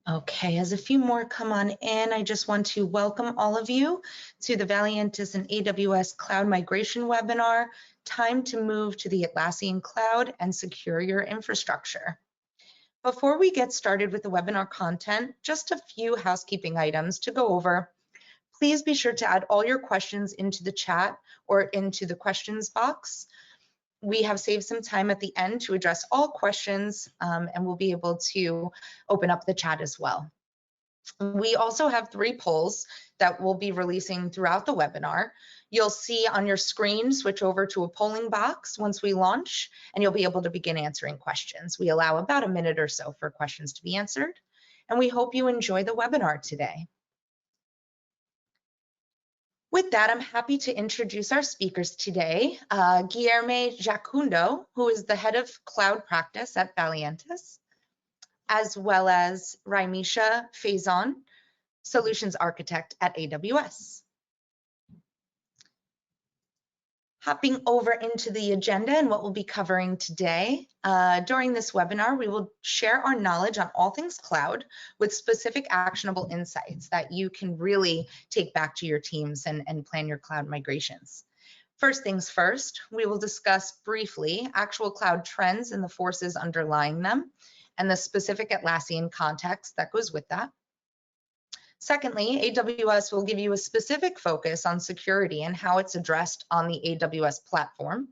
Okay, as a few more come on in, I just want to welcome all of you to the Valiantys and AWS Cloud Migration webinar, Time to Move to the Atlassian Cloud and Secure Your Infrastructure. Before we get started with the webinar content, just a few housekeeping items to go over. Please be sure to add all your questions into the chat or into the questions box. We have saved some time at the end to address all questions, and we'll be able to open up the chat as well. We also have 3 polls that we'll be releasing throughout the webinar. You'll see on your screen, switch over to a polling box once we launch, and you'll be able to begin answering questions. We allow about a minute or so for questions to be answered, and we hope you enjoy the webinar today. With that, I'm happy to introduce our speakers today. Guilherme Jacundo, who is the head of cloud practice at Valiantys, as well as Raimisha Faison, solutions architect at AWS. Hopping over into the agenda and what we'll be covering today. During this webinar, we will share our knowledge on all things cloud with specific actionable insights that you can really take back to your teams and plan your cloud migrations. First things first, we will discuss briefly actual cloud trends and the forces underlying them and the specific Atlassian context that goes with that. Secondly, AWS will give you a specific focus on security and how it's addressed on the AWS platform.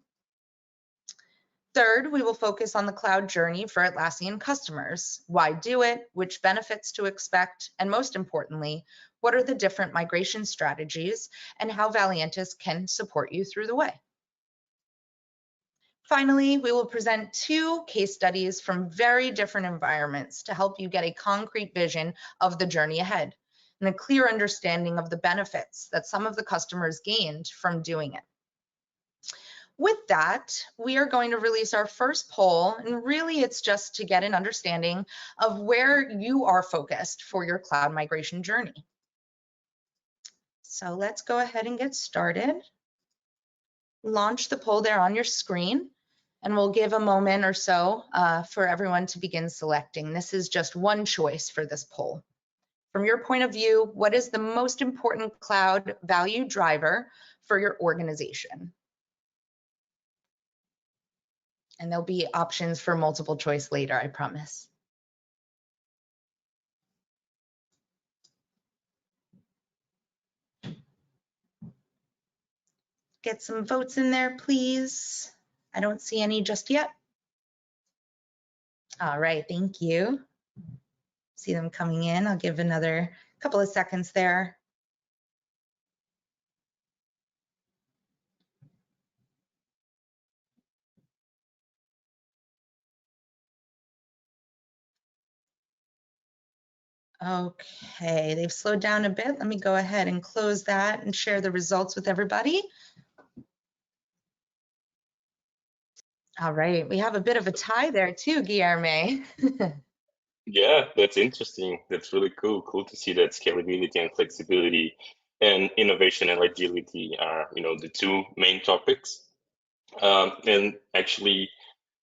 Third, we will focus on the cloud journey for Atlassian customers. Why do it? Which benefits to expect? And most importantly, what are the different migration strategies and how Valiantys can support you through the way? Finally, we will present 2 case studies from very different environments to help you get a concrete vision of the journey ahead and a clear understanding of the benefits that some of the customers gained from doing it. With that, we are going to release our first poll, and really it's just to get an understanding of where you are focused for your cloud migration journey. So let's go ahead and get started. Launch the poll there on your screen, and we'll give a moment or so for everyone to begin selecting. This is just one choice for this poll. From your point of view, what is the most important cloud value driver for your organization? And there'll be options for multiple choice later, I promise. Get some votes in there, please. I don't see any just yet. All right, thank you. See them coming in. I'll give another couple of seconds there. Okay, they've slowed down a bit. Let me go ahead and close that and share the results with everybody. All right, we have a bit of a tie there too, Guilherme. Yeah, that's interesting. That's really cool. Cool to see that scalability and flexibility and innovation and agility are, the 2 main topics. And actually,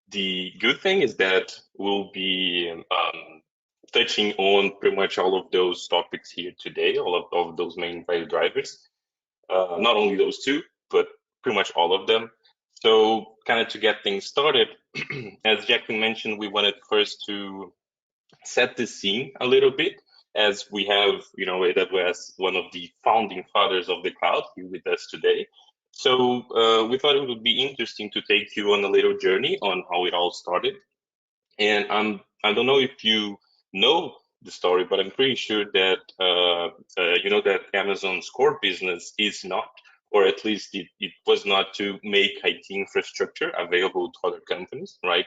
the good thing is that we'll be touching on pretty much all of those topics here today, all of those main value drivers. Not only those 2, but pretty much all of them. So kind of to get things started, as Jacqueline mentioned, we wanted first to set the scene a little bit, as we have, AWS, one of the founding fathers of the cloud, here with us today. So we thought it would be interesting to take you on a little journey on how it all started. And I don't know if you know the story, but I'm pretty sure that that Amazon's core business is not, or at least it was not, to make IT infrastructure available to other companies, right?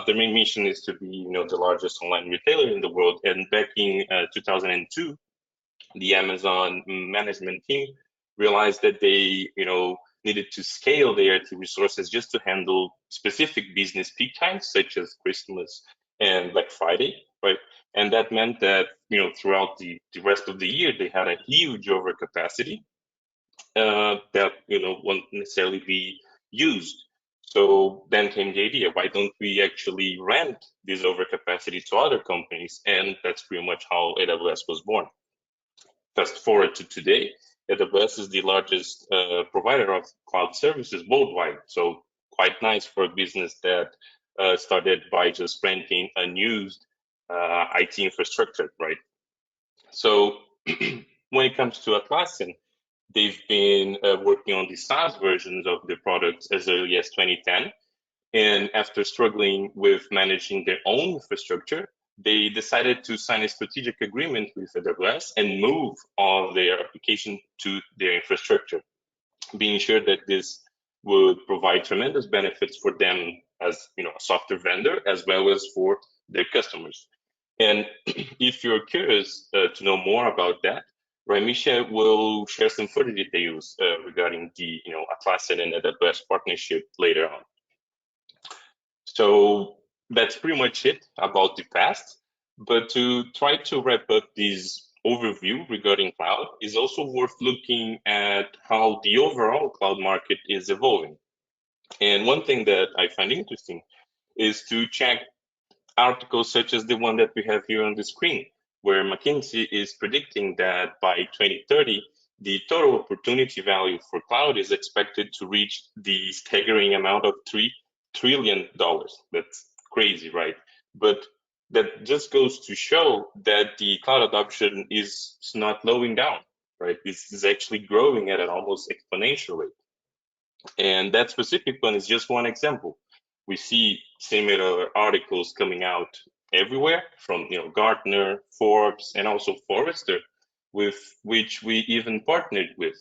Their main mission is to be, the largest online retailer in the world. And back in 2002, the Amazon management team realized that they, needed to scale their IT resources just to handle specific business peak times, such as Christmas and Black Friday, right? And that meant that, throughout the rest of the year, they had a huge overcapacity that, won't necessarily be used. So then came the idea, why don't we actually rent this overcapacity to other companies? And that's pretty much how AWS was born. Fast forward to today, AWS is the largest provider of cloud services worldwide. So quite nice for a business that started by just renting unused IT infrastructure, right? So when it comes to Atlassian, they've been working on the SaaS versions of the products as early as 2010. And after struggling with managing their own infrastructure, they decided to sign a strategic agreement with AWS and move all their application to their infrastructure, being sure that this would provide tremendous benefits for them as a software vendor, as well as for their customers. And if you're curious to know more about that, Ramisha will share some further details regarding the Atlassian and AWS partnership later on. So that's pretty much it about the past. But to try to wrap up this overview regarding cloud is also worth looking at how the overall cloud market is evolving. And one thing that I find interesting is to check articles such as the one that we have here on the screen, where McKinsey is predicting that by 2030, the total opportunity value for cloud is expected to reach the staggering amount of $3 trillion. That's crazy, right? But that just goes to show that the cloud adoption is not slowing down, right? This is actually growing at an almost exponential rate. And that specific one is just one example. We see similar articles coming out everywhere from Gartner, Forbes, and also Forrester, with which we even partnered with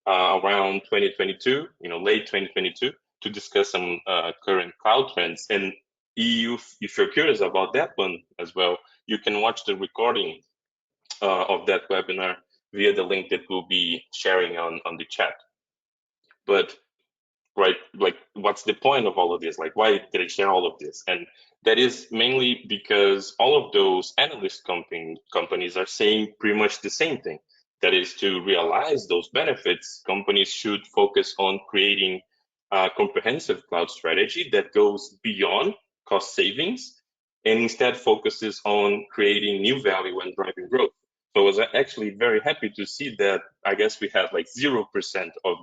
around 2022, late 2022, to discuss some current cloud trends. And if you're curious about that one as well, you can watch the recording of that webinar via the link that we'll be sharing on the chat. But right, like, what's the point of all of this? Like, why did I share all of this? And that is mainly because all of those analyst companies are saying pretty much the same thing. That is, to realize those benefits, companies should focus on creating a comprehensive cloud strategy that goes beyond cost savings and instead focuses on creating new value and driving growth. So I was actually very happy to see that. I guess we had like 0% of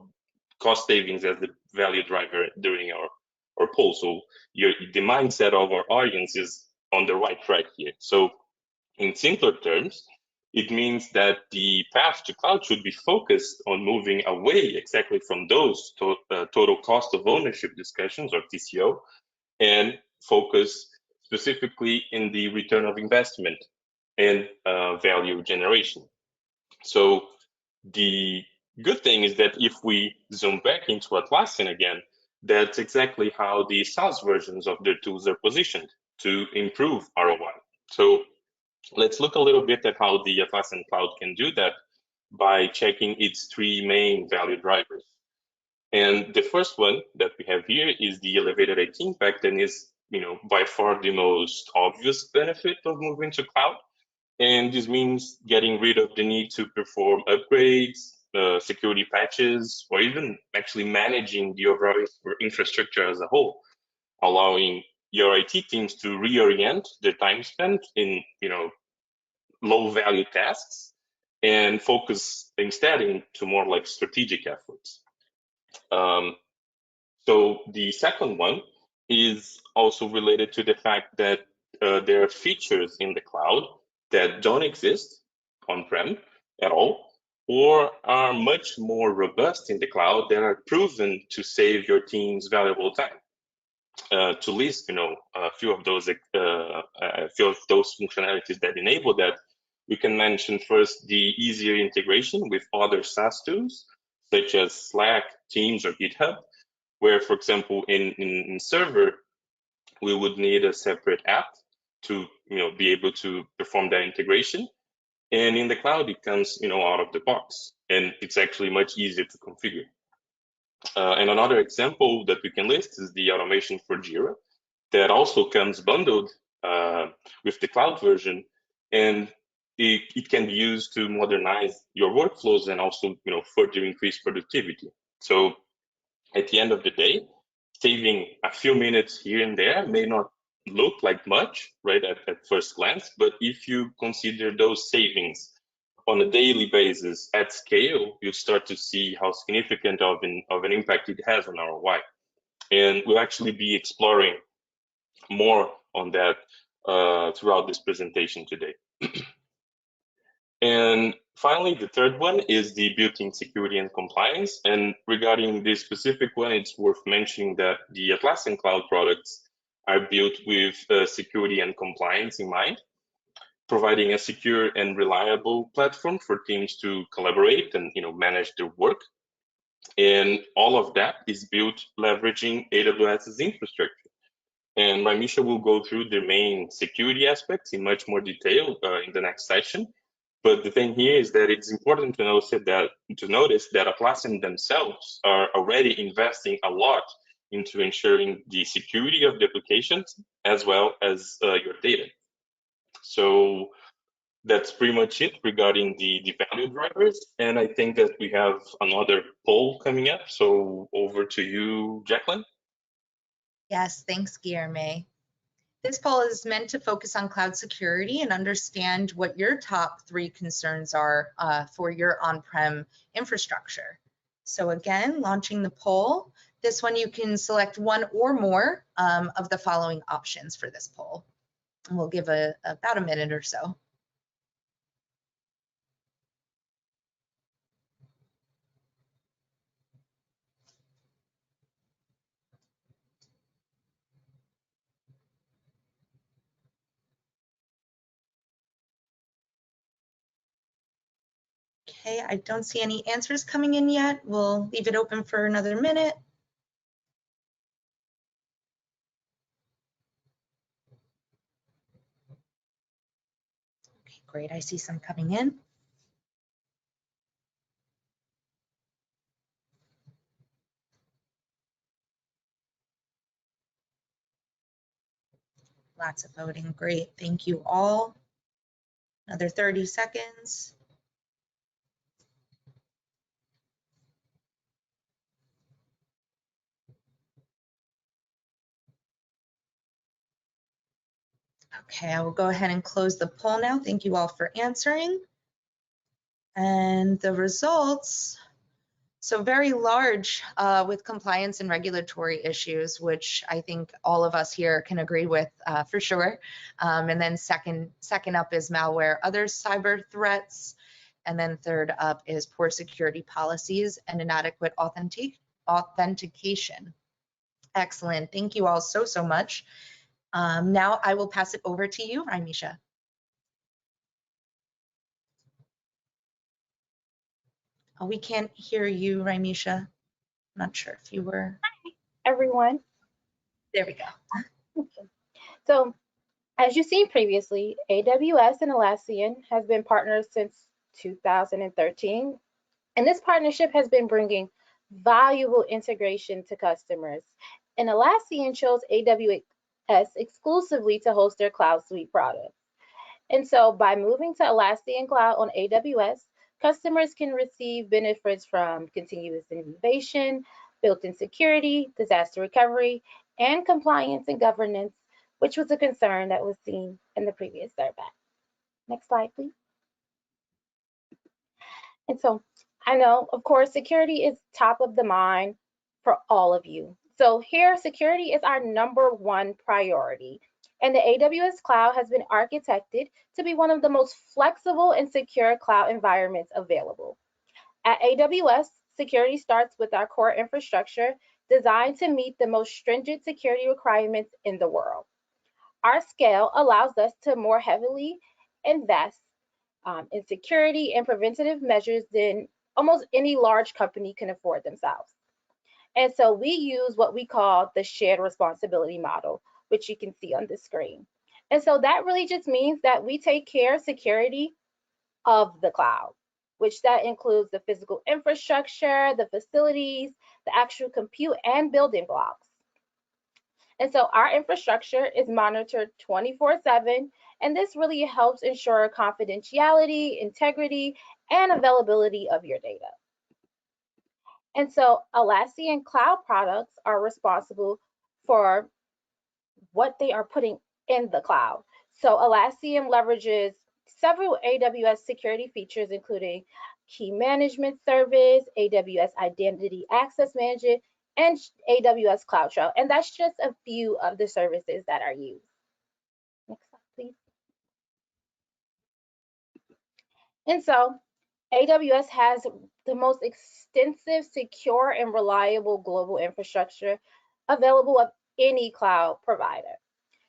cost savings as the value driver during our poll. So the mindset of our audience is on the right track here. So in simpler terms, it means that the path to cloud should be focused on moving away exactly from those total cost of ownership discussions, or TCO, and focus specifically in the return of investment and value generation. So the good thing is that if we zoom back into Atlassian again, that's exactly how the SaaS versions of their tools are positioned to improve ROI. So let's look a little bit at how the Atlassian Cloud can do that by checking its three main value drivers. And the first one that we have here is the elevated IT impact, and is by far the most obvious benefit of moving to cloud. And this means getting rid of the need to perform upgrades, security patches, or even actually managing the overall infrastructure as a whole, allowing your IT teams to reorient their time spent in low value tasks and focus instead into more like strategic efforts. So the second one is also related to the fact that there are features in the cloud that don't exist on-prem at all, or are much more robust in the cloud that are proven to save your team's valuable time. To list, a few of those functionalities that enable that, we can mention first the easier integration with other SaaS tools, such as Slack, Teams, or GitHub, where, for example, in server, we would need a separate app to be able to perform that integration. And in the cloud, it comes out of the box, and it's actually much easier to configure. And another example that we can list is the automation for Jira, that also comes bundled with the cloud version, and it can be used to modernize your workflows and also further increase productivity. So at the end of the day, saving a few minutes here and there may not look like much, right, at first glance, but if you consider those savings on a daily basis at scale, you start to see how significant of an impact it has on ROI. And we'll actually be exploring more on that throughout this presentation today. And finally, the third one is the built-in security and compliance. And regarding this specific one, it's worth mentioning that the Atlassian Cloud products are built with security and compliance in mind, providing a secure and reliable platform for teams to collaborate and manage their work. And all of that is built leveraging AWS's infrastructure. And Ramisha will go through the main security aspects in much more detail in the next session. But the thing here is that it's important to notice that Atlassian themselves are already investing a lot into ensuring the security of the applications as well as your data. So that's pretty much it regarding the value drivers. And I think that we have another poll coming up. So over to you, Jacqueline. Yes, thanks, Guilherme. This poll is meant to focus on cloud security and understand what your top 3 concerns are for your on-prem infrastructure. So again, launching the poll. This one you can select one or more of the following options for this poll. And we'll give about a minute or so. Okay, I don't see any answers coming in yet. We'll leave it open for another minute. Okay, great, I see some coming in. Lots of voting, great, thank you all. Another 30 seconds. Okay, I will go ahead and close the poll now. Thank you all for answering. And the results, so very large with compliance and regulatory issues, which I think all of us here can agree with for sure. And then second up is malware, other cyber threats. And then third up is poor security policies and inadequate authentication. Excellent, thank you all so much. Now I will pass it over to you, Ramisha. Oh, we can't hear you, Ramisha. I'm not sure if you were. Hi, everyone. There we go. Okay. So, as you've seen previously, AWS and Atlassian has been partners since 2013, and this partnership has been bringing valuable integration to customers. And Atlassian chose AWS exclusively to host their Cloud Suite products. And so by moving to Atlassian Cloud on AWS, customers can receive benefits from continuous innovation, built-in security, disaster recovery, and compliance and governance, which was a concern that was seen in the previous survey. Next slide, please. And so I know, of course, security is top of the mind for all of you. So here, security is our #1 priority. And the AWS Cloud has been architected to be one of the most flexible and secure cloud environments available. At AWS, security starts with our core infrastructure designed to meet the most stringent security requirements in the world. Our scale allows us to more heavily invest in security and preventative measures than almost any large company can afford themselves. And so we use what we call the shared responsibility model, which you can see on the screen. And so that really just means that we take care of security of the cloud, which that includes the physical infrastructure, the facilities, the actual compute and building blocks. And so our infrastructure is monitored 24/7, and this really helps ensure confidentiality, integrity, and availability of your data. And so Atlassian Cloud products are responsible for what they are putting in the cloud. So Atlassian leverages several AWS security features, including key management service, AWS identity access management, and AWS Cloud Trail. And that's just a few of the services that are used. Next slide, please. And so AWS has the most extensive, secure, and reliable global infrastructure available of any cloud provider.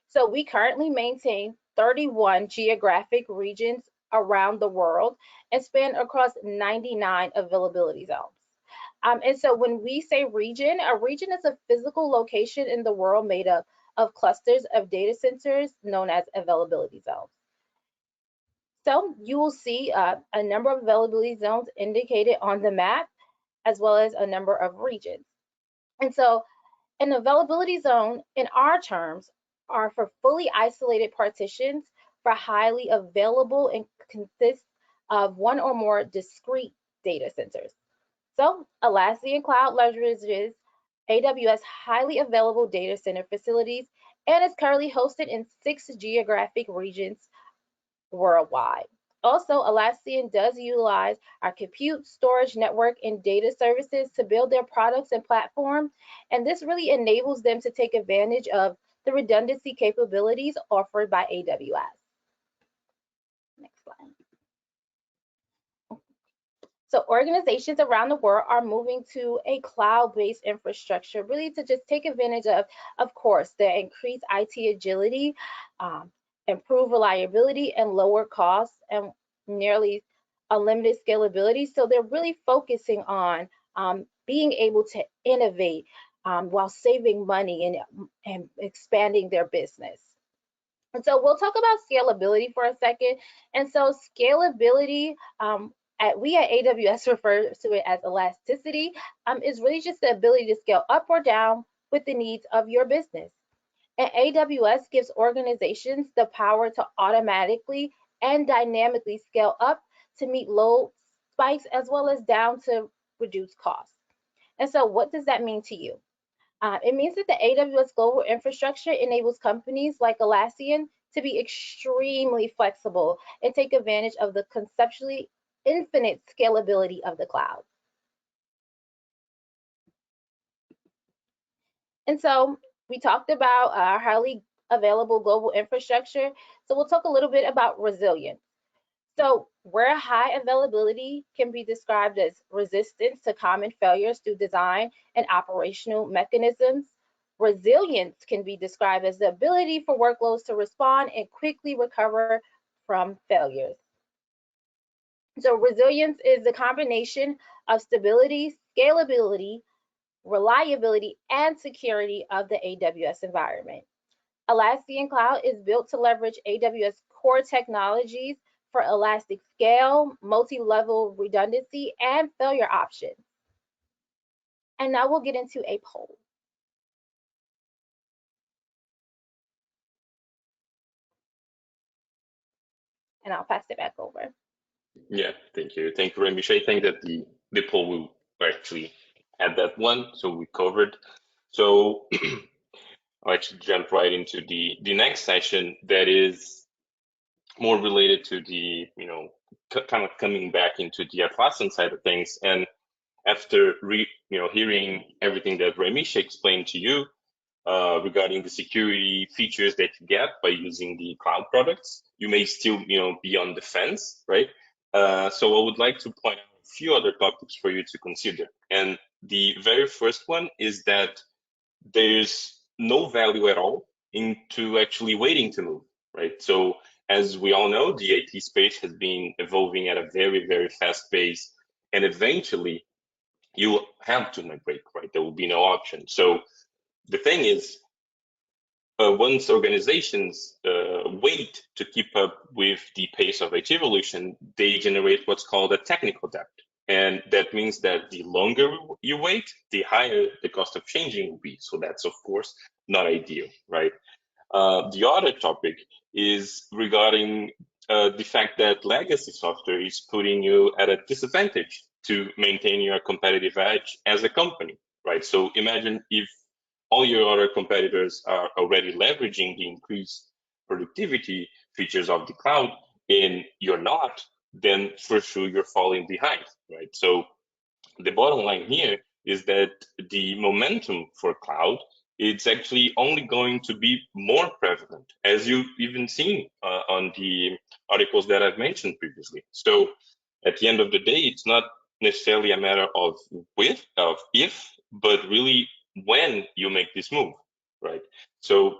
So we currently maintain 31 geographic regions around the world and span across 99 availability zones. And so when we say region, a region is a physical location in the world made up of clusters of data centers known as availability zones. So you will see a number of availability zones indicated on the map, as well as a number of regions. And so an availability zone, in our terms, are for fully isolated partitions for highly available and consist of one or more discrete data centers. So Atlassian Cloud leverages AWS highly available data center facilities and is currently hosted in 6 geographic regions worldwide. Also, Atlassian does utilize our compute, storage, network, and data services to build their products and platform, and this really enables them to take advantage of the redundancy capabilities offered by AWS. Next slide. So organizations around the world are moving to a cloud-based infrastructure, really to just take advantage of course, the increased IT agility, improve reliability, and lower costs, and nearly unlimited scalability. So they're really focusing on being able to innovate while saving money and expanding their business. And so we'll talk about scalability for a second. And so scalability, we at AWS refer to it as elasticity, is really just the ability to scale up or down with the needs of your business. And AWS gives organizations the power to automatically and dynamically scale up to meet load spikes as well as down to reduce costs. And so what does that mean to you? It means that the AWS global infrastructure enables companies like Atlassian to be extremely flexible and take advantage of the conceptually infinite scalability of the cloud. And so we talked about our highly available global infrastructure. So we'll talk a little bit about resilience. So where high availability can be described as resistance to common failures through design and operational mechanisms, resilience can be described as the ability for workloads to respond and quickly recover from failures. So resilience is the combination of stability, scalability, reliability, and security of the AWS environment. Atlassian Cloud is built to leverage AWS core technologies for elastic scale, multi-level redundancy, and failure options. And now we'll get into a poll. And I'll pass it back over. Yeah, thank you. Thank you, Ramesh. I think that the poll will actually add that one, so we covered. So I'll actually jump right into the next session that is more related to the, kind of coming back into the Atlassian side of things. And after hearing everything that Ramesh explained to you regarding the security features that you get by using the cloud products, you may still be on the fence, right? So I would like to point out a few other topics for you to consider. And the very first one is that there's no value at all into actually waiting to move, right? So as we all know, the IT space has been evolving at a very, very fast pace, and eventually you have to migrate, right? There will be no option. So the thing is, once organizations wait to keep up with the pace of IT evolution, they generate what's called a technical debt. And that means that the longer you wait, the higher the cost of changing will be. So that's, of course, not ideal, right? The other topic is regarding the fact that legacy software is putting you at a disadvantage to maintain your competitive edge as a company, right? So imagine if all your other competitors are already leveraging the increased productivity features of the cloud and you're not, then for sure you're falling behind, right? So the bottom line here is that the momentum for cloud, it's actually only going to be more prevalent, as you've even seen on the articles that I've mentioned previously. So at the end of the day, it's not necessarily a matter of if, but really when you make this move, right? So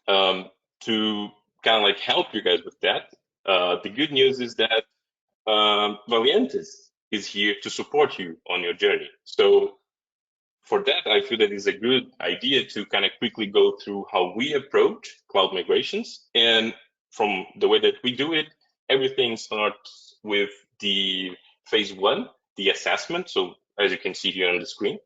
to kind of like help you guys with that, the good news is that Valiantys is here to support you on your journey. So for that, I feel that it's a good idea to kind of quickly go through how we approach cloud migrations. And from the way that we do it, everything starts with the phase one, the assessment. So as you can see here on the screen.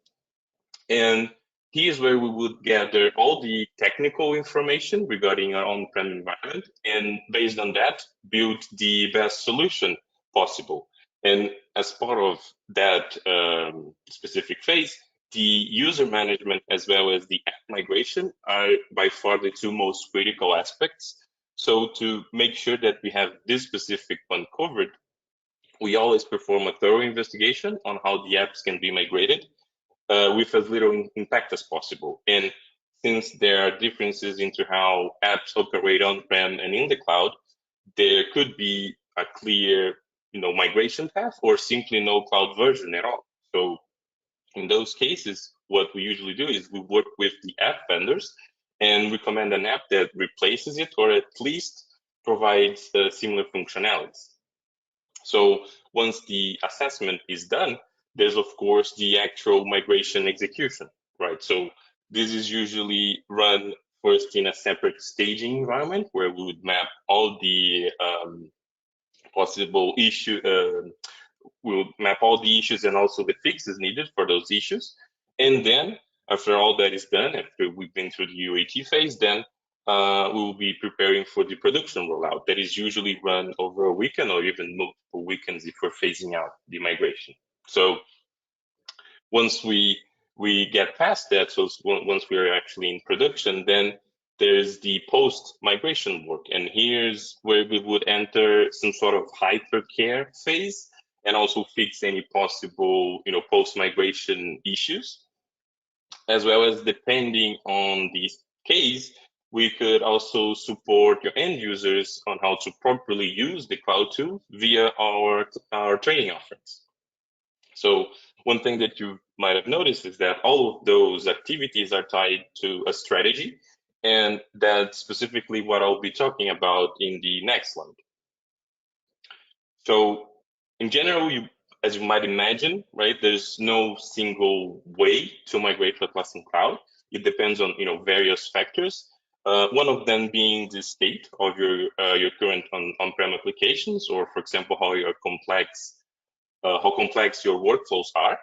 And here's where we would gather all the technical information regarding our on-prem environment, and based on that, build the best solution possible. And as part of that specific phase, the user management as well as the app migration are by far the two most critical aspects. So to make sure that we have this specific one covered, we always perform a thorough investigation on how the apps can be migrated with as little impact as possible. And since there are differences into how apps operate on-prem and in the cloud, there could be a clear, migration path or simply no cloud version at all. So in those cases, what we usually do is we work with the app vendors and recommend an app that replaces it or at least provides similar functionalities. So once the assessment is done, there's of course the actual migration execution, right? So this is usually run first in a separate staging environment where we would map all the possible we'll map all the issues and also the fixes needed for those issues. And then after all that is done, after we've been through the UAT phase, then we will be preparing for the production rollout that is usually run over a weekend or even multiple weekends if we're phasing out the migration. So once we get past that, so once we're actually in production, then there's the post-migration work. And here's where we would enter some sort of hypercare phase and also fix any possible, post-migration issues, as well as depending on the case, we could also support your end users on how to properly use the cloud tool via our training offerings. So one thing that you might have noticed is that all of those activities are tied to a strategy, and that's specifically what I'll be talking about in the next slide. So in general, as you might imagine, right, there's no single way to migrate to Atlassian Cloud. It depends on various factors. One of them being the state of your current on-prem applications, or for example, how complex your workflows are.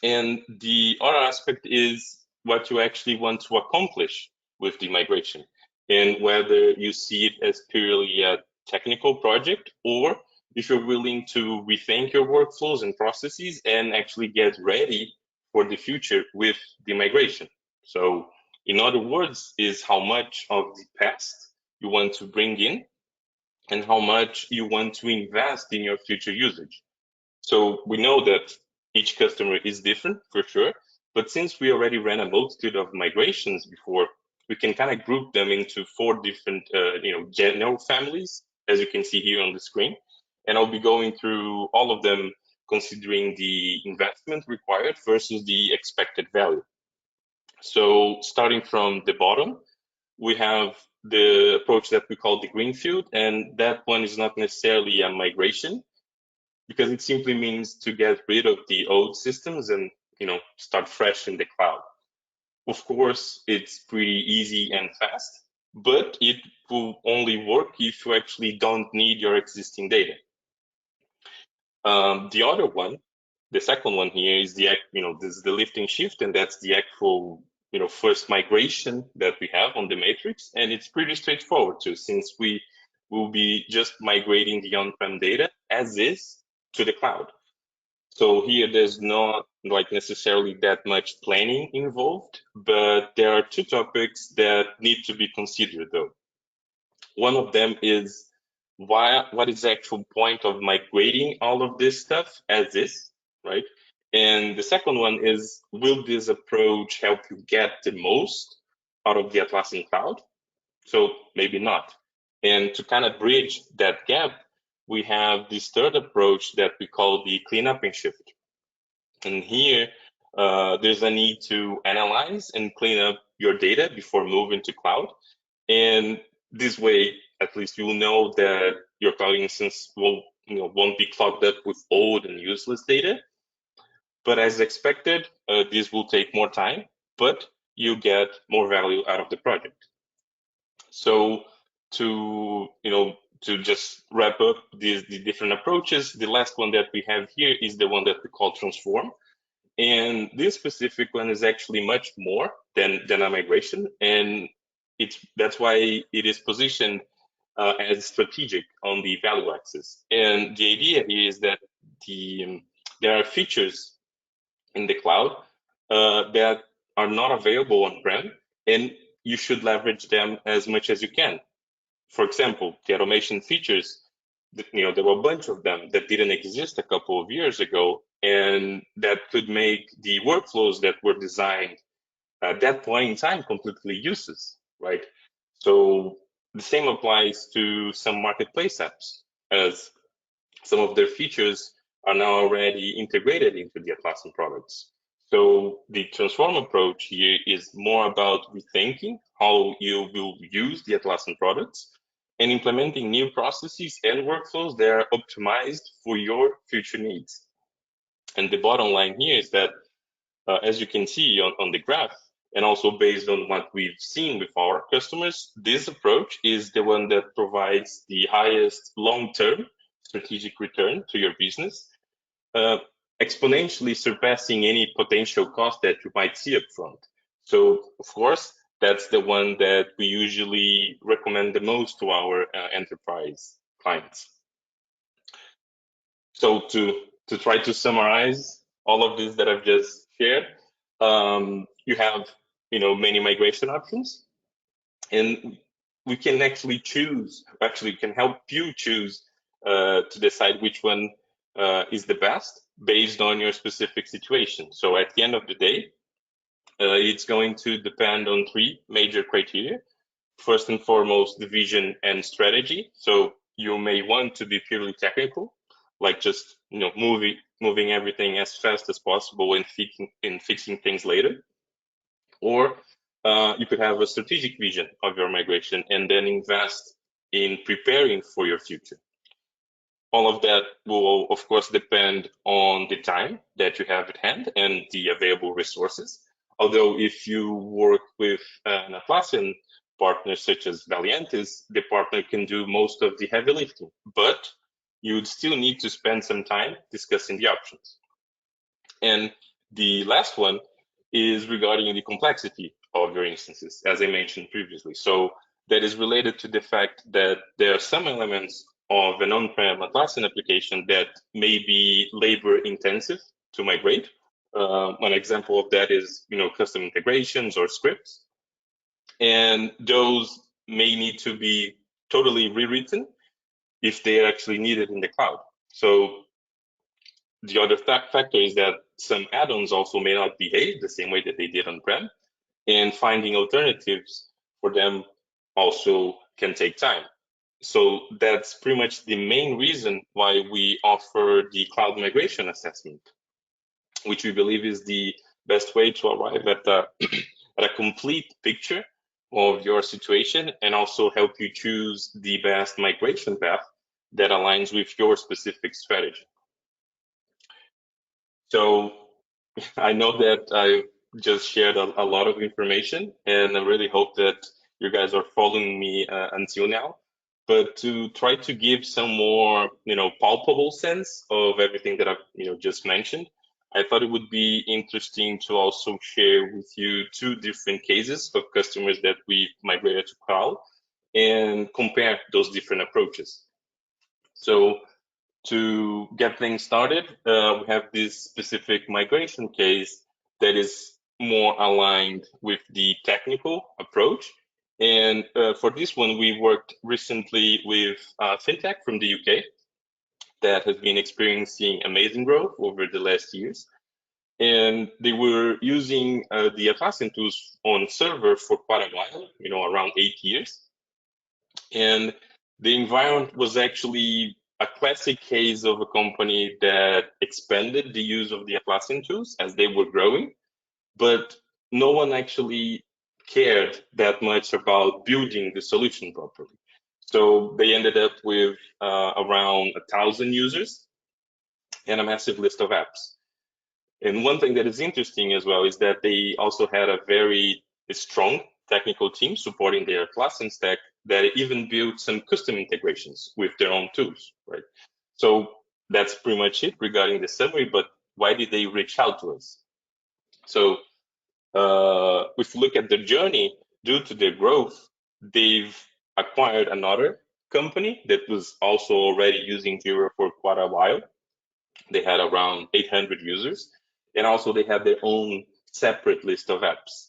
And the other aspect is what you actually want to accomplish with the migration, and whether you see it as purely a technical project or if you're willing to rethink your workflows and processes and actually get ready for the future with the migration. So in other words, is how much of the past you want to bring in and how much you want to invest in your future usage. So we know that each customer is different for sure, but since we already ran a multitude of migrations before, we can kind of group them into 4 different, general families, as you can see here on the screen. And I'll be going through all of them, considering the investment required versus the expected value. So starting from the bottom, we have the approach that we call the greenfield, and that one is not necessarily a migration, because it simply means to get rid of the old systems and start fresh in the cloud. Of course, it's pretty easy and fast, but it will only work if you actually don't need your existing data. The other one, the second one here, is this is the lift and shift, and that's the actual first migration that we have on the matrix, and it's pretty straightforward too, since we will be just migrating the on-prem data as is to the cloud. So here there's not like necessarily that much planning involved, but there are two topics that need to be considered though. One of them is what is the actual point of migrating all of this stuff as is, right? And the second one is, will this approach help you get the most out of the Atlassian Cloud? So maybe not. And to kind of bridge that gap, we have this third approach that we call the cleanup and shift. And here, there's a need to analyze and clean up your data before moving to cloud. And this way, at least you'll know that your cloud instance won't be clogged up with old and useless data. But as expected, this will take more time, but you get more value out of the project. So to just wrap up the different approaches, the last one that we have here is the one that we call transform. And this specific one is actually much more than a migration, and that's why it is positioned as strategic on the value axis. And the idea here is that there are features in the cloud that are not available on-prem, and you should leverage them as much as you can. For example, the automation features, there were a bunch of them that didn't exist a couple of years ago, and that could make the workflows that were designed at that point in time completely useless, right? So the same applies to some marketplace apps, as some of their features are now already integrated into the Atlassian products. So the transform approach here is more about rethinking how you will use the Atlassian products and implementing new processes and workflows that are optimized for your future needs. And the bottom line here is that, as you can see on the graph, and also based on what we've seen with our customers, this approach is the one that provides the highest long-term strategic return to your business, exponentially surpassing any potential cost that you might see up front. So, of course, that's the one that we usually recommend the most to our enterprise clients. So to try to summarize all of this that I've just shared, you have many migration options, and we can actually can help you choose to decide which one is the best based on your specific situation. So at the end of the day, it's going to depend on three major criteria. First and foremost, the vision and strategy. So you may want to be purely technical, like just moving everything as fast as possible and fixing things later. Or you could have a strategic vision of your migration and then invest in preparing for your future. All of that will, of course, depend on the time that you have at hand and the available resources. Although if you work with an Atlassian partner such as Valiantys, the partner can do most of the heavy lifting, but you would still need to spend some time discussing the options. And the last one is regarding the complexity of your instances, as I mentioned previously. So that is related to the fact that there are some elements of an on-prem Atlassian application that may be labor intensive to migrate. One example of that is, custom integrations or scripts. And those may need to be totally rewritten if they are actually needed in the cloud. So the other factor is that some add-ons also may not behave the same way that they did on-prem, and finding alternatives for them also can take time. So that's pretty much the main reason why we offer the cloud migration assessment, which we believe is the best way to arrive at a complete picture of your situation and also help you choose the best migration path that aligns with your specific strategy. So I know that I just shared a lot of information, and I really hope that you guys are following me until now. But to try to give some more, palpable sense of everything that I've, just mentioned, I thought it would be interesting to also share with you two different cases of customers that we migrated to cloud and compare those different approaches. So to get things started, we have this specific migration case that is more aligned with the technical approach. And for this one, we worked recently with fintech from the UK that has been experiencing amazing growth over the last years. And they were using the Atlassian tools on server for quite a while, around 8 years. And the environment was actually a classic case of a company that expanded the use of the Atlassian tools as they were growing, but no one actually cared that much about building the solution properly. So they ended up with around 1,000 users and a massive list of apps. And one thing that is interesting as well is that they also had a very strong technical team supporting their Atlassian stack that even built some custom integrations with their own tools, right? So that's pretty much it regarding the summary, but why did they reach out to us? So if we look at the journey, due to their growth, they've acquired another company that was also already using Jira for quite a while. They had around 800 users, and also they have their own separate list of apps.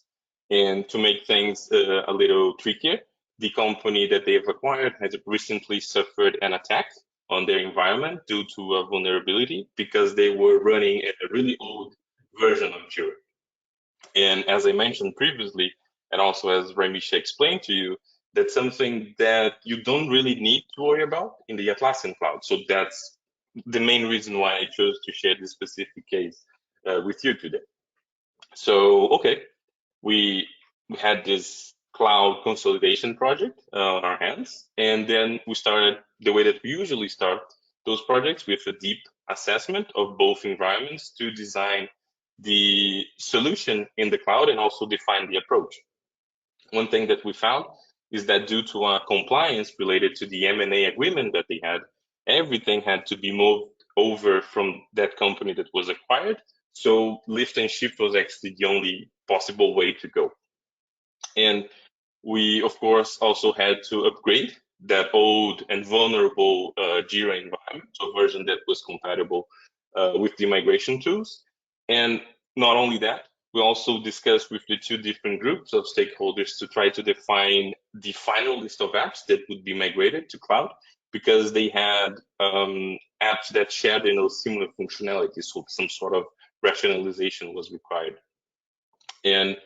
And to make things a little trickier, the company that they've acquired has recently suffered an attack on their environment due to a vulnerability because they were running a really old version of Jira. And as I mentioned previously, and also as Ramisha explained to you, that's something that you don't really need to worry about in the Atlassian Cloud. So that's the main reason why I chose to share this specific case with you today. So, okay, we had this cloud consolidation project on our hands, and then we started the way that we usually start those projects, with a deep assessment of both environments to design the solution in the cloud and also define the approach. One thing that we found is that due to our compliance related to the M&A agreement that they had, everything had to be moved over from that company that was acquired. So lift and shift was actually the only possible way to go. And we, of course, also had to upgrade that old and vulnerable Jira environment to a version that was compatible with the migration tools. And not only that, we also discussed with the two different groups of stakeholders to try to define the final list of apps that would be migrated to cloud, because they had apps that shared similar functionalities, so some sort of rationalization was required. And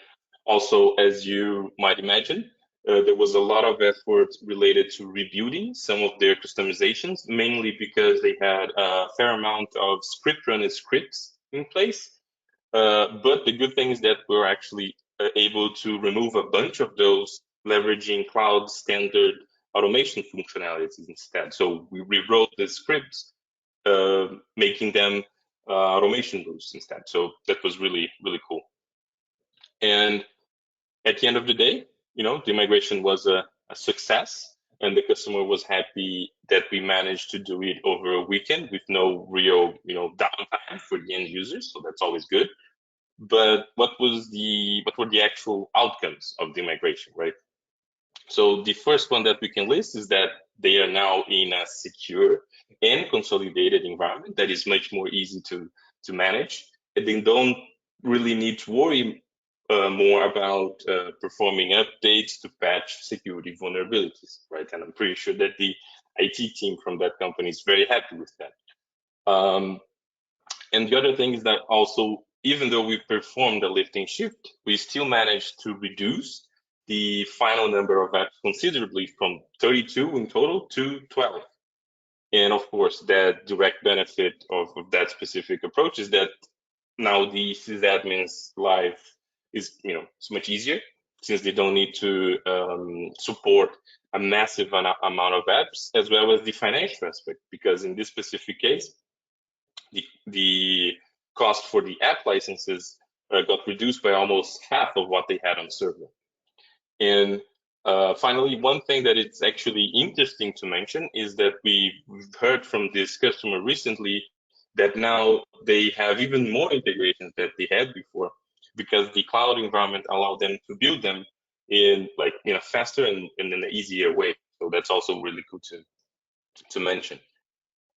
also, as you might imagine, there was a lot of effort related to rebuilding some of their customizations, mainly because they had a fair amount of script runner scripts in place. But the good thing is that we're actually able to remove a bunch of those, leveraging cloud standard automation functionalities instead. So we rewrote the scripts, making them automation rules instead. So that was really, really cool. And at the end of the day, the migration was a success, and the customer was happy that we managed to do it over a weekend with no real, downtime for the end users. So that's always good. But what were the actual outcomes of the migration, right? So the first one that we can list is that they are now in a secure and consolidated environment that is much more easy to manage, and they don't really need to worry more about performing updates to patch security vulnerabilities, right? And I'm pretty sure that the IT team from that company is very happy with that. And the other thing is that also, even though we performed a lift and shift, we still managed to reduce the final number of apps considerably from 32 in total to 12. And of course, that direct benefit of that specific approach is that now the sysadmin's life is, it's much easier, since they don't need to support a massive amount of apps, as well as the financial aspect, because in this specific case, the cost for the app licenses got reduced by almost half of what they had on server. And finally, one thing that it's actually interesting to mention is that we've heard from this customer recently that now they have even more integrations that they had before, because the cloud environment allowed them to build them in a faster and in an easier way. So that's also really cool to mention.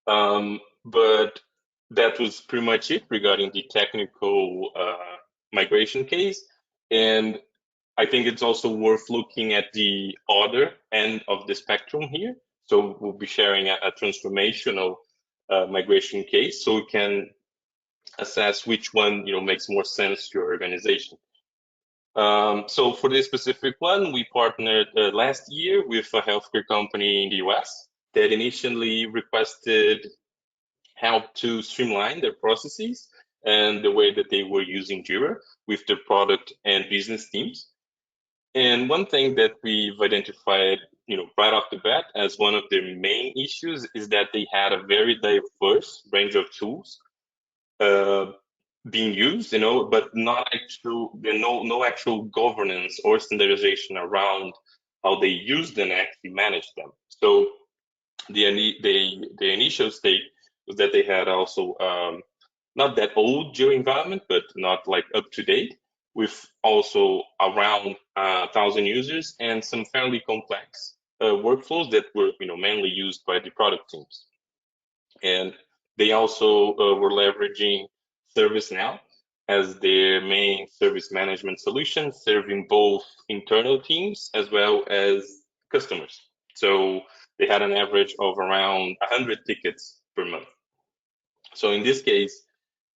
But that was pretty much it regarding the technical migration case. And I think it's also worth looking at the other end of the spectrum here. So we'll be sharing a transformational migration case, so we can assess which one makes more sense to your organization. So for this specific one, we partnered last year with a healthcare company in the US that initially requested help to streamline their processes and the way that they were using Jira with their product and business teams. And one thing that we've identified, right off the bat as one of their main issues is that they had a very diverse range of tools being used, but not actual, no actual governance or standardization around how they used and actually managed them. So the initial state was that they had also not that old Jira environment, but not like up to date, with also around 1,000 users and some fairly complex workflows that were mainly used by the product teams. And they also were leveraging ServiceNow as their main service management solution, serving both internal teams as well as customers. So they had an average of around 100 tickets per month. So in this case,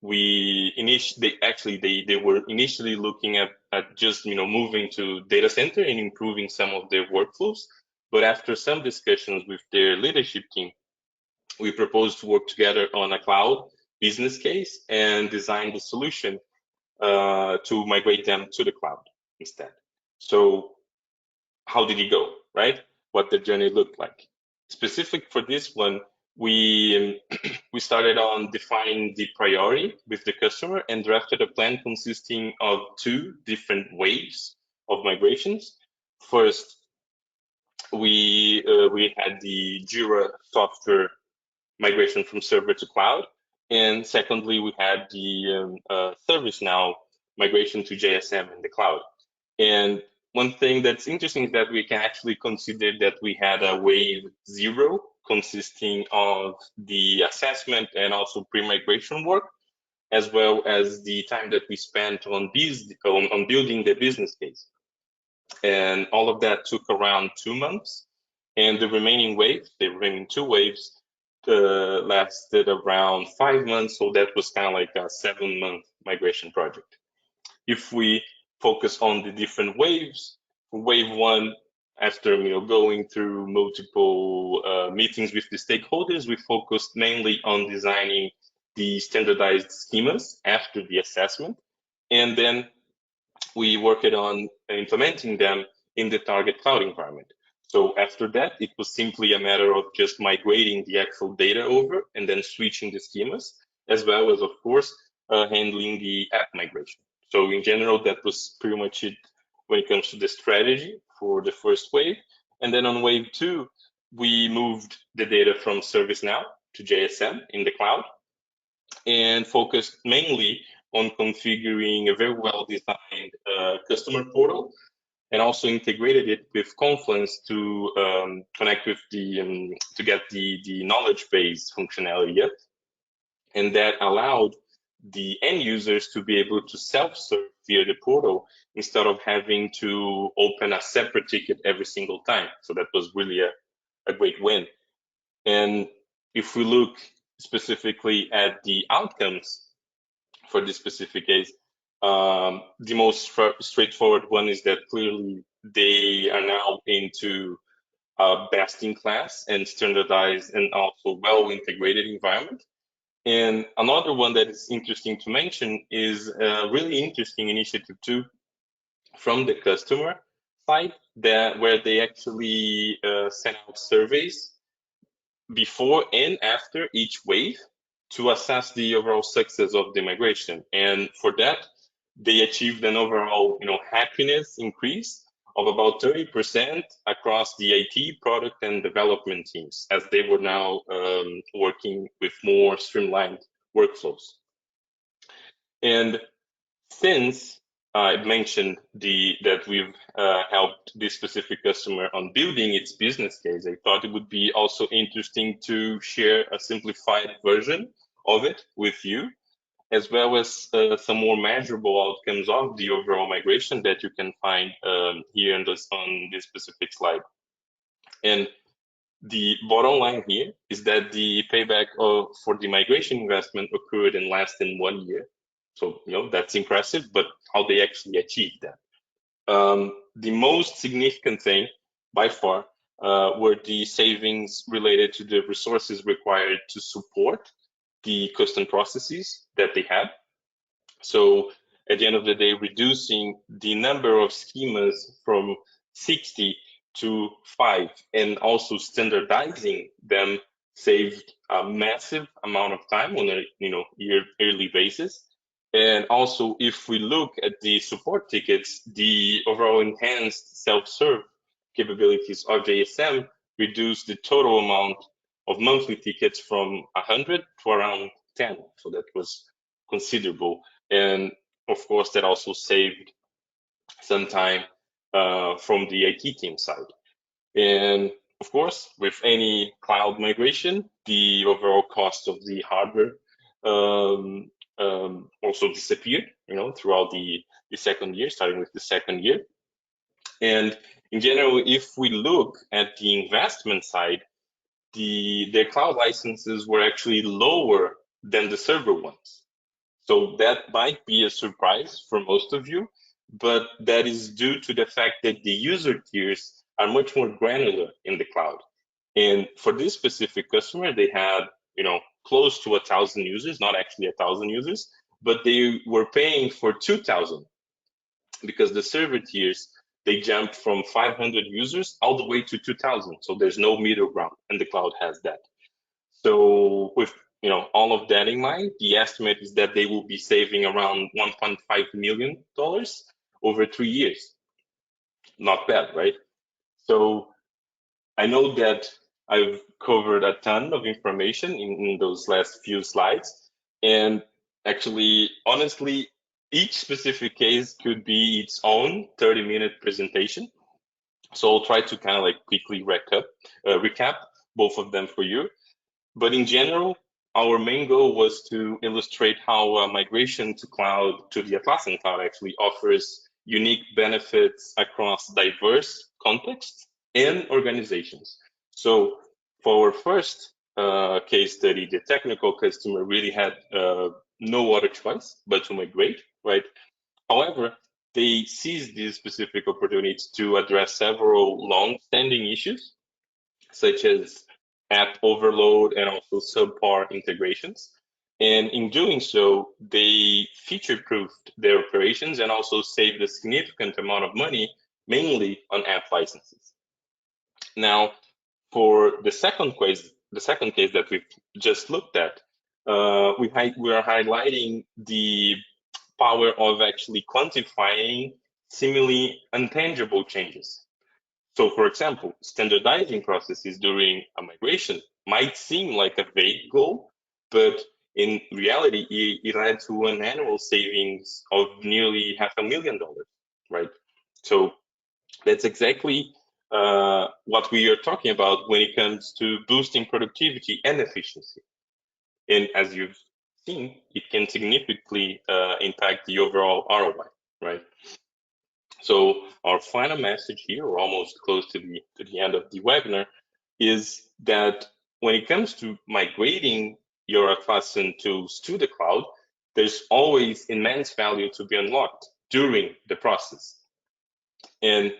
they were initially looking at just moving to data center and improving some of their workflows. But after some discussions with their leadership team, we proposed to work together on a cloud business case and design the solution to migrate them to the cloud instead. So how did it go, right? What the journey looked like. Specific for this one, we started on defining the priority with the customer and drafted a plan consisting of 2 different waves of migrations. First, we had the Jira software migration from server to cloud, and secondly, we had the ServiceNow migration to JSM in the cloud. And one thing that's interesting is that we can actually consider that we had a wave 0 consisting of the assessment and also pre-migration work, as well as the time that we spent on building the business case. And all of that took around 2 months. And the remaining 2 waves, lasted around 5 months. So that was kind of like a 7-month migration project. If we focus on the different waves, wave 1, after going through multiple meetings with the stakeholders, we focused mainly on designing the standardized schemas after the assessment, and then we worked on implementing them in the target cloud environment. So after that, it was simply a matter of just migrating the actual data over and then switching the schemas, as well as, of course, handling the app migration. So in general, that was pretty much it when it comes to the strategy for the first wave. And then on wave 2, we moved the data from ServiceNow to JSM in the cloud and focused mainly on configuring a very well-designed customer portal, and also integrated it with Confluence to connect with to get the knowledge base functionality yet. And that allowed the end users to be able to self-serve via the portal instead of having to open a separate ticket every single time. So that was really a great win. And if we look specifically at the outcomes for this specific case, the most straightforward one is that clearly they are now into a best-in-class and standardized and also well-integrated environment. And another one that is interesting to mention is a really interesting initiative too from the customer side, where they actually sent out surveys before and after each wave to assess the overall success of the migration. And for that, they achieved an overall, happiness increase of about 30% across the IT, product, and development teams, as they were now working with more streamlined workflows. And since I mentioned that we've helped this specific customer on building its business case, I thought it would be also interesting to share a simplified version of it with you, as well as some more measurable outcomes of the overall migration that you can find here on this specific slide. And the bottom line here is that the payback for the migration investment occurred in less than 1 year. So, that's impressive, but how they actually achieved that. The most significant thing by far were the savings related to the resources required to support the custom processes that they had. So at the end of the day, reducing the number of schemas from 60 to 5 and also standardizing them saved a massive amount of time on a yearly basis. And also, if we look at the support tickets, the overall enhanced self-serve capabilities of JSM reduced the total amount of monthly tickets from 100 to around 10. So that was considerable. And of course, that also saved some time from the IT team side. And of course, with any cloud migration, the overall cost of the hardware also disappeared, throughout the second year, starting with the second year. And in general, if we look at the investment side, their cloud licenses were actually lower than the server ones. So that might be a surprise for most of you, but that is due to the fact that the user tiers are much more granular in the cloud. And for this specific customer, they had, close to 1,000 users, not actually 1,000 users, but they were paying for 2,000 because the server tiers, they jumped from 500 users all the way to 2,000. So there's no middle ground, and the cloud has that. So with all of that in mind, the estimate is that they will be saving around $1.5 million over 3 years. Not bad, right? So I know that I've covered a ton of information in those last few slides. And actually, honestly, each specific case could be its own 30-minute presentation. So I'll try to kind of quickly recap both of them for you. But in general, our main goal was to illustrate how migration to the Atlassian Cloud actually offers unique benefits across diverse contexts and organizations. So for our first case study, the technical customer really had no other choice but to migrate, right? However, they seized these specific opportunities to address several long-standing issues, such as app overload and also subpar integrations. And in doing so, they feature-proofed their operations and also saved a significant amount of money, mainly on app licenses. Now, for the second case that we've just looked at, we are highlighting the power of actually quantifying seemingly intangible changes. So, for example, standardizing processes during a migration might seem like a vague goal, but in reality, it led to an annual savings of nearly $500,000, right? So that's exactly what we are talking about when it comes to boosting productivity and efficiency. And as you've seen, it can significantly impact the overall ROI, right? So our final message here, we're almost close to the end of the webinar, is that when it comes to migrating your Atlassian tools to the cloud, there's always immense value to be unlocked during the process. And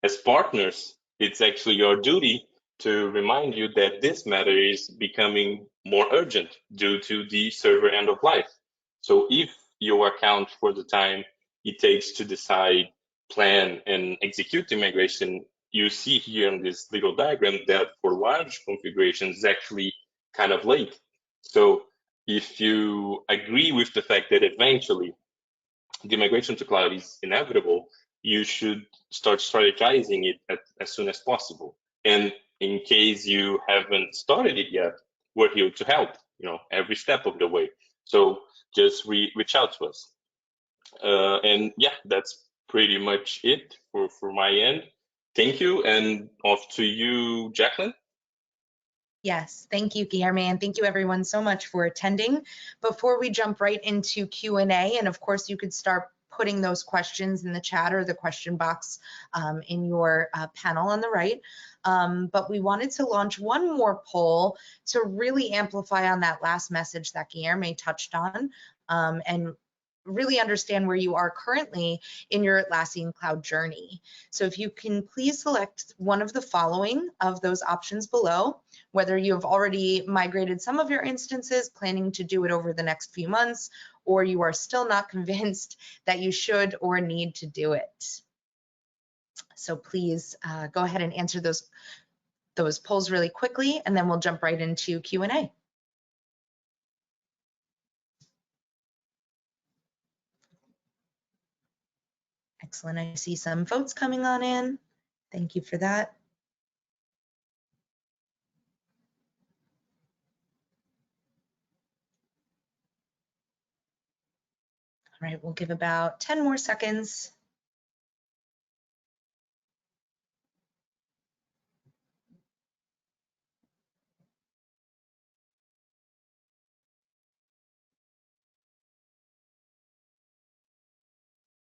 as partners, it's actually your duty to remind you that this matter is becoming more urgent due to the server end of life. So if you account for the time it takes to decide, plan, and execute the migration, you see here in this little diagram that for large configurations is actually kind of late. So if you agree with the fact that eventually the migration to cloud is inevitable, you should start strategizing it as soon as possible. And in case you haven't started it yet, we're here to help, every step of the way. So just reach out to us. And yeah, that's pretty much it for my end. Thank you, and off to you, Jacqueline. Yes, thank you, Guilherme, and thank you everyone so much for attending. Before we jump right into Q&A, and of course you could start putting those questions in the chat or the question box in your panel on the right. But we wanted to launch one more poll to really amplify on that last message that Guilherme touched on, and really understand where you are currently in your Atlassian Cloud journey. So if you can please select one of the following of those options below, whether you have already migrated some of your instances, planning to do it over the next few months, or you are still not convinced that you should or need to do it. So please go ahead and answer those polls really quickly, and then we'll jump right into Q&A. Excellent, I see some votes coming on in. Thank you for that. All right, we'll give about 10 more seconds.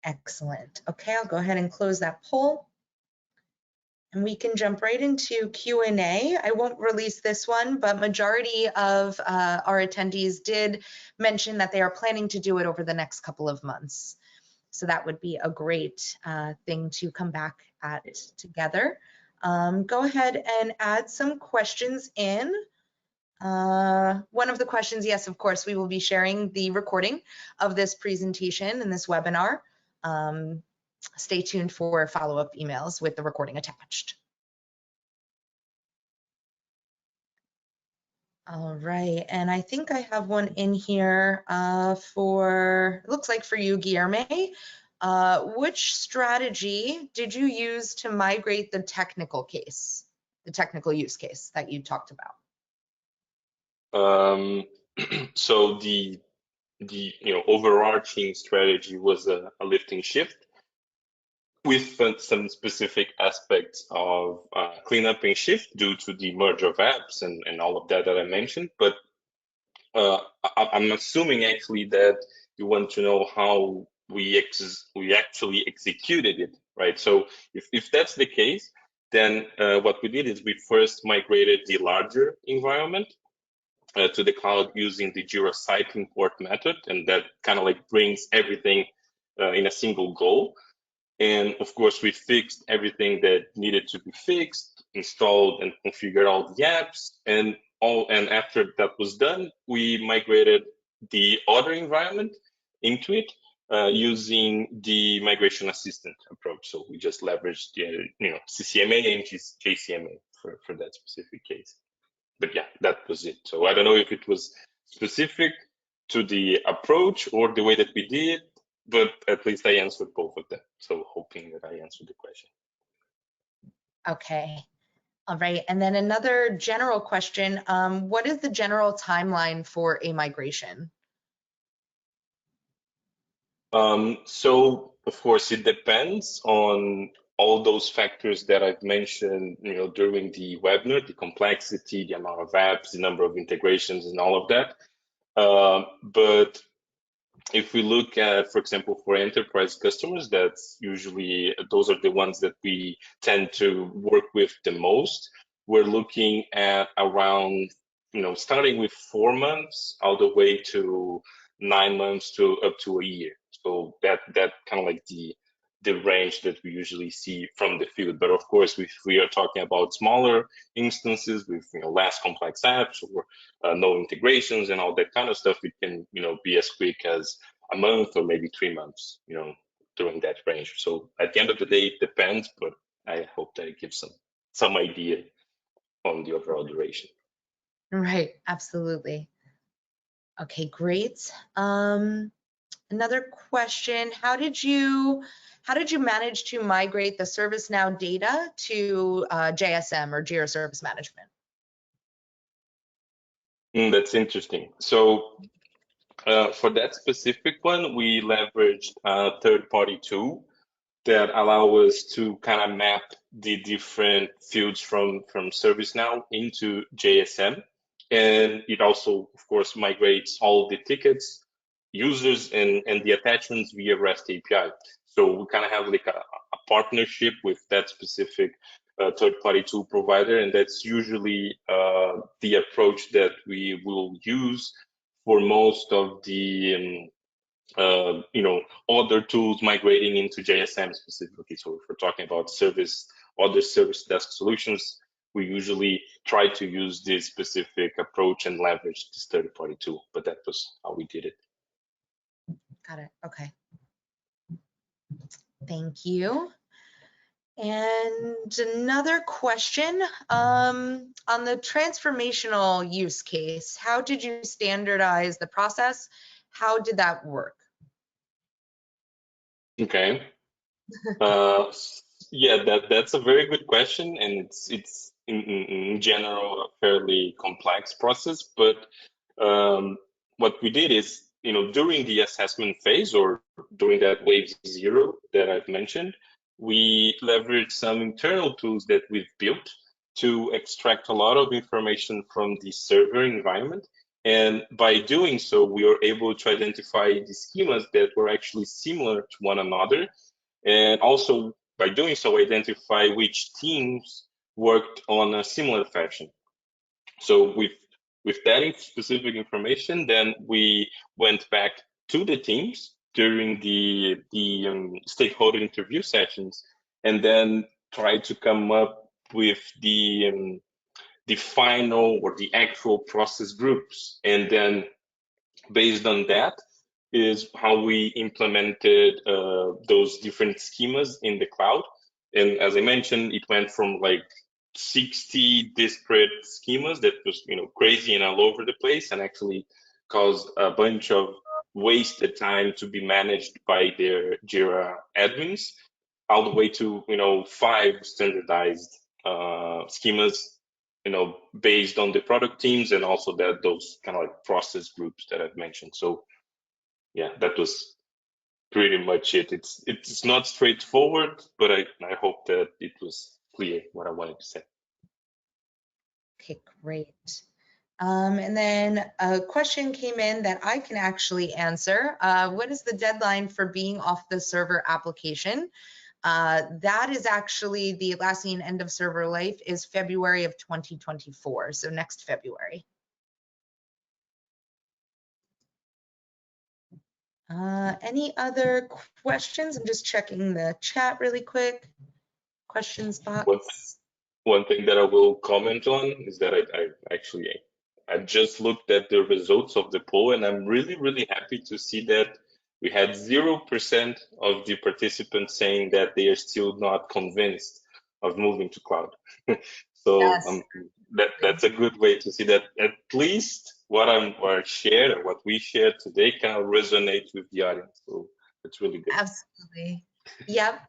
Excellent. Okay, I'll go ahead and close that poll. And we can jump right into Q&A. I won't release this one, but majority of our attendees did mention that they are planning to do it over the next couple of months. So that would be a great thing to come back at together. Go ahead and add some questions in. One of the questions, yes, of course, we will be sharing the recording of this presentation and this webinar. Stay tuned for follow-up emails with the recording attached. All right, and I think I have one in here it looks like for you, Guilherme. Which strategy did you use to migrate the technical use case that you talked about? So the overarching strategy was a lift and shift with some specific aspects of cleanup and shift due to the merger of apps and all of that I mentioned. But I'm assuming actually that you want to know how we actually executed it, right? So if that's the case, then what we did is we first migrated the larger environment to the cloud using the Jira site import method, and that kind of like brings everything in a single go. And of course, we fixed everything that needed to be fixed, installed and configured all the apps, and after that was done, we migrated the other environment into it using the migration assistant approach. So we just leveraged the CCMA and JCMA for that specific case. But yeah, that was it. So I don't know if it was specific to the approach or the way that we did, but at least I answered both of them. So hoping that I answered the question. Okay. All right. And then another general question. What is the general timeline for a migration? So of course, it depends on all those factors that I've mentioned, during the webinar, the complexity, the amount of apps, the number of integrations and all of that. But if we look at, for example, for enterprise customers, that's usually, those are the ones that we tend to work with the most. We're looking at around, starting with 4 months all the way to 9 months to up to a year. So that kind of like the range that we usually see from the field. But of course, if we are talking about smaller instances with less complex apps or no integrations and all that kind of stuff, it can be as quick as a month or maybe 3 months, during that range. So at the end of the day, it depends, but I hope that it gives some idea on the overall duration. Right, absolutely. Okay, great. Another question, how did you manage to migrate the ServiceNow data to JSM or Jira Service Management? That's interesting. So For that specific one, we leveraged a third-party tool that allow us to kind of map the different fields from ServiceNow into JSM. And it also, of course, migrates all the tickets, users, and the attachments via REST API. So we kind of have like a partnership with that specific third-party tool provider, and that's usually the approach that we will use for most of the other tools migrating into JSM specifically. So if we're talking about other service desk solutions, we usually try to use this specific approach and leverage this third-party tool, but that was how we did it. Got it. Okay. Thank you. And another question, on the transformational use case, how did you standardize the process? How did that work? Okay. Yeah, that's a very good question, and it's in general a fairly complex process. But what we did is, during the assessment phase or during that wave 0 that I've mentioned, we leveraged some internal tools that we've built to extract a lot of information from the server environment. And by doing so, we were able to identify the schemas that were actually similar to one another. And also, by doing so, identify which teams worked on a similar fashion. So with that specific information, then we went back to the teams during the stakeholder interview sessions, and then tried to come up with the final or the actual process groups. And then based on that is how we implemented those different schemas in the cloud. And as I mentioned, it went from like 60 disparate schemas that was crazy and all over the place, and actually caused a bunch of wasted time to be managed by their Jira admins, all the way to 5 standardized schemas, based on the product teams, and also those kind of like process groups that I've mentioned. So yeah, that was pretty much it. It's not straightforward, but I hope that it was clear what I wanted to say. Okay, great. And then a question came in that I can actually answer. What is the deadline for being off the server application? That is actually the Atlassian end of server life is February of 2024, so next February. Any other questions? I'm just checking the chat really quick. Questions box. One thing that I will comment on is that I just looked at the results of the poll, and I'm really, really happy to see that we had 0% of the participants saying that they are still not convinced of moving to cloud. So Yes. that's a good way to see that at least what we shared today kind of resonates with the audience. So it's really good. Absolutely. Yep.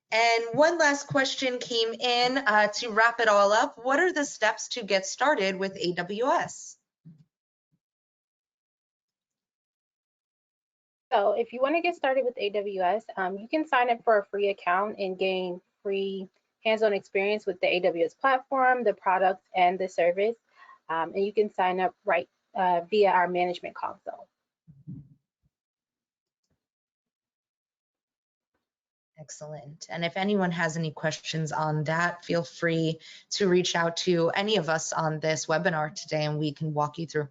And one last question came in to wrap it all up. What are the steps to get started with AWS? So if you want to get started with AWS, you can sign up for a free account and gain free hands-on experience with the AWS platform, the product, and the service. And you can sign up right via our management console. Excellent. And if anyone has any questions on that, feel free to reach out to any of us on this webinar today and we can walk you through.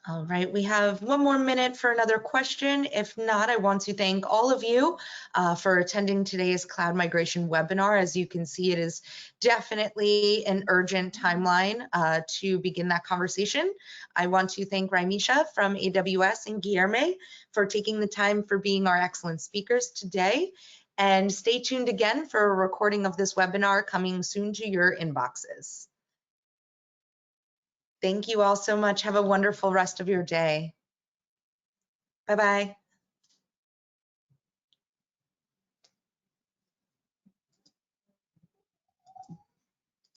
All right, we have one more minute for another question. If not, I want to thank all of you for attending today's cloud migration webinar. As you can see, it is definitely an urgent timeline to begin that conversation. I want to thank Raimisha from AWS and Guilherme for taking the time for being our excellent speakers today. And stay tuned again for a recording of this webinar coming soon to your inboxes. Thank you all so much. Have a wonderful rest of your day. Bye-bye.